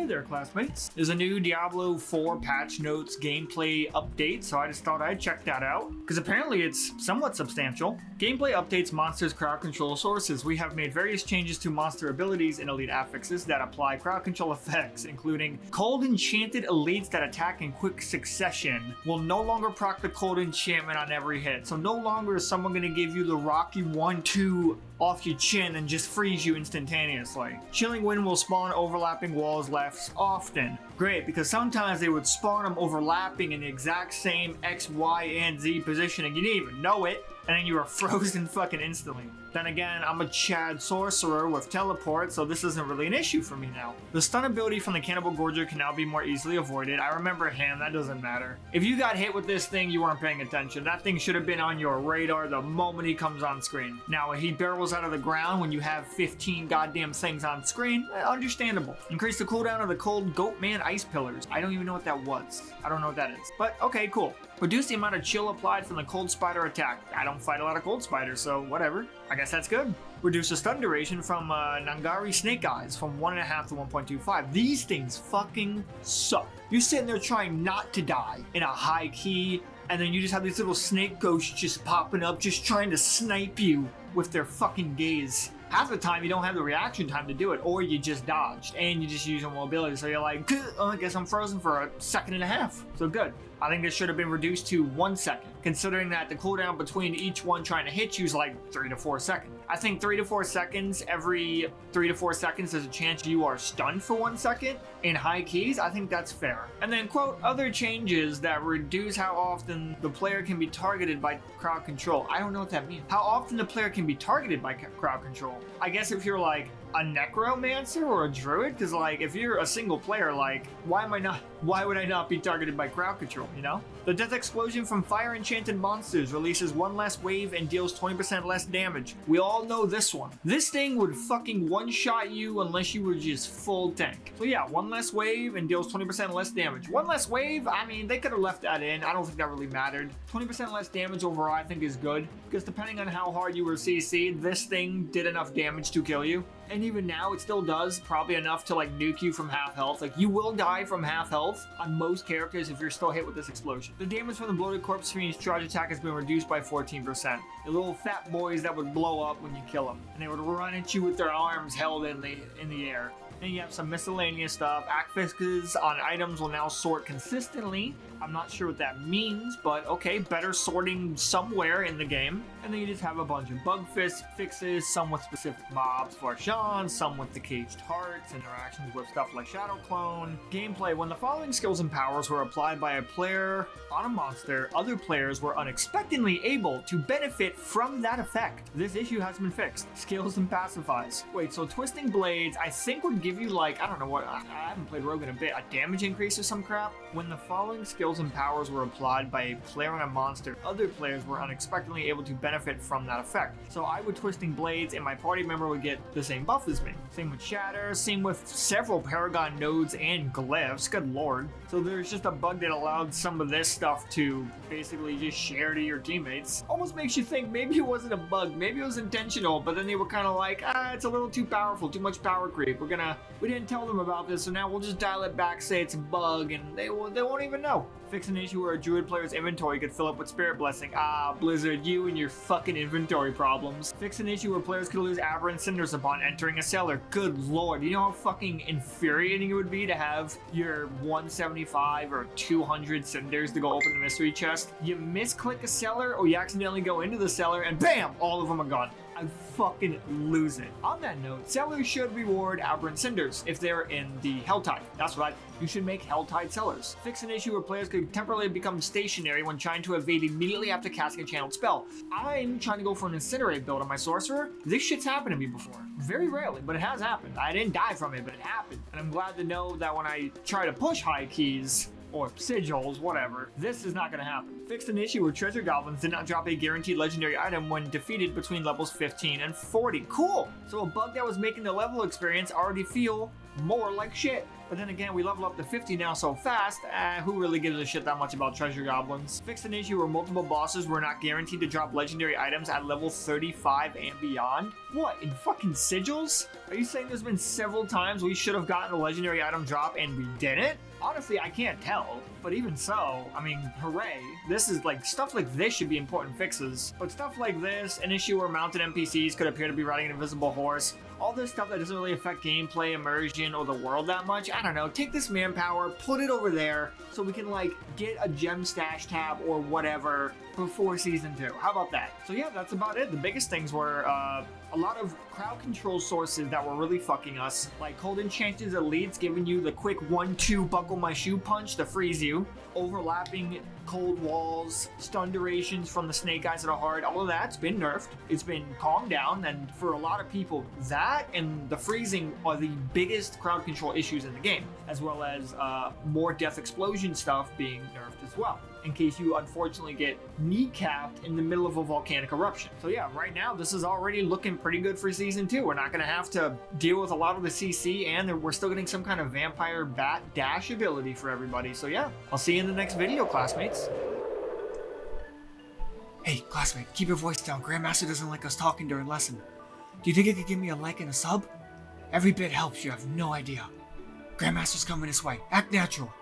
there, classmates. There's a new Diablo 4 patch notes gameplay update, so I just thought I'd check that out, because apparently it's somewhat substantial. Gameplay updates monsters' crowd control sources. We have made various changes to monster abilities and elite affixes that apply crowd control effects, including cold enchanted elites that attack in quick succession will no longer proc the cold enchantment on every hit. So no longer is someone going to give you the Rocky 1-2 off your chin and just freeze you instantaneously. Chilling wind will spawn overlapping walls less often. Great, because sometimes they would spawn them overlapping in the exact same X, Y, and Z position and you didn't even know it, and then you were frozen fucking instantly. Then again, I'm a Chad sorcerer with teleport, so this isn't really an issue for me now. The stun ability from the Cannibal Gorger can now be more easily avoided. I remember him, that doesn't matter. If you got hit with this thing, you weren't paying attention. That thing should have been on your radar the moment he comes on screen. Now, he barrels out of the ground when you have 15 goddamn things on screen, understandable. Increase the cooldown of the cold Goatman ice pillars. I don't even know what that was. I don't know what that is. But okay, cool. Reduce the amount of chill applied from the cold spider attack. I don't fight a lot of cold spiders, so whatever. I guess that's good. Reduce the stun duration from Nangari Snake Eyes from 1.5 to 1.25. These things fucking suck. You're sitting there trying not to die in a high key, and then you just have these little snake ghosts just popping up, just trying to snipe you with their fucking gaze. Half the time you don't have the reaction time to do it, or you just dodged and you just use your mobility, so you're like, oh, I guess I'm frozen for a second and a half. So good. I think this should have been reduced to 1 second, considering that the cooldown between each one trying to hit you is like 3 to 4 seconds. I think 3 to 4 seconds, every 3 to 4 seconds there's a chance you are stunned for 1 second in high keys. I think that's fair. And then quote, other changes that reduce how often the player can be targeted by crowd control. I don't know what that means. How often the player can be targeted by crowd control. I guess if you're like a necromancer or a druid, because like if you're a single player, like why would I not be targeted by crowd control, you know? The death explosion from fire enchanted monsters releases 1 less wave and deals 20% less damage. We all know this one. This thing would fucking one-shot you unless you were just full tank. So yeah, 1 less wave and deals 20% less damage. 1 less wave, I mean, they could have left that in. I don't think that really mattered. 20% less damage overall I think is good, because depending on how hard you were CC'd, this thing did enough damage to kill you. And even now it still does, probably enough to like nuke you from half health. Like you will die from half health on most characters if you're still hit with this explosion. The damage from the bloated corpse fiend's charge attack has been reduced by 14%. The little fat boys that would blow up when you kill them, and they would run at you with their arms held in the air. Then you have some miscellaneous stuff. Affixes on items will now sort consistently. I'm not sure what that means, but okay, better sorting somewhere in the game. And then you just have a bunch of bug fixes, some with specific mobs for Sean, some with the caged hearts, interactions with stuff like Shadow Clone. Gameplay, when the following skills and powers were applied by a player on a monster, other players were unexpectedly able to benefit from that effect. This issue has been fixed. Skills and pacifies. Wait, so Twisting Blades, I think would give you like, I don't know what, I haven't played Rogue in a bit, a damage increase or some crap? When the following skills and powers were applied by a player on a monster, other players were unexpectedly able to benefit from that effect. So I would Twisting Blades and my party member would get the same buff as me. Same with Shatter, same with several Paragon nodes and glyphs, good lord. So there's just a bug that allowed some of this stuff to basically just share to your teammates. Almost makes you think maybe it wasn't a bug, maybe it was intentional, but then they were kind of like, it's a little too powerful, too much power creep. We didn't tell them about this, so now we'll just dial it back, say it's a bug, and they won't even know. Fix an issue where a druid player's inventory could fill up with Spirit Blessing. Blizzard, you and your fucking inventory problems. Fix an issue where players could lose Aberrant Cinders upon entering a cellar. Good lord, you know how fucking infuriating it would be to have your 175 or 200 cinders to go open the mystery chest? You misclick a cellar, or you accidentally go into the cellar, and BAM! All of them are gone. I'd fucking lose it. On that note, sellers should reward Aberrant Cinders if they're in the Helltide. That's right, you should make Helltide sellers. Fix an issue where players could temporarily become stationary when trying to evade immediately after casting a channeled spell. I'm trying to go for an Incinerate build on my sorcerer. This shit's happened to me before. Very rarely, but it has happened. I didn't die from it, but it happened. And I'm glad to know that when I try to push high keys, or sigils, whatever, this is not going to happen. Fixed an issue where treasure goblins did not drop a guaranteed legendary item when defeated between levels 15 and 40. Cool! So a bug that was making the level experience already feel more like shit. But then again, we level up to 50 now so fast, who really gives a shit that much about treasure goblins? Fixed an issue where multiple bosses were not guaranteed to drop legendary items at level 35 and beyond. What, in fucking sigils? Are you saying there's been several times we should have gotten a legendary item drop and we didn't? Honestly, I can't tell, but even so, I mean, hooray. This is like, stuff like this should be important fixes. But stuff like this, an issue where mounted NPCs could appear to be riding an invisible horse, all this stuff that doesn't really affect gameplay, immersion, or the world that much, I don't know, take this manpower, put it over there, so we can like, get a gem stash tab or whatever before Season 2. How about that? So yeah, that's about it. The biggest things were, a lot of crowd control sources that were really fucking us, like Cold Enchanted Elites giving you the quick 1-2 buckle my shoe punch to freeze you, overlapping cold walls, stun durations from the snake eyes that are hard, all of that's been nerfed. It's been calmed down, and for a lot of people, that and the freezing are the biggest crowd control issues in the game, as well as more death explosion stuff being nerfed as well, in case you unfortunately get kneecapped in the middle of a volcanic eruption. So yeah, right now this is already looking pretty good for Season 2. We're not going to have to deal with a lot of the CC, and we're still getting some kind of vampire bat dash ability for everybody. So yeah, I'll see you in the next video, classmates. Hey, classmate, keep your voice down. Grandmaster doesn't like us talking during lesson. Do you think you could give me a like and a sub? Every bit helps, you have no idea. Grandmaster's coming this way. Act natural.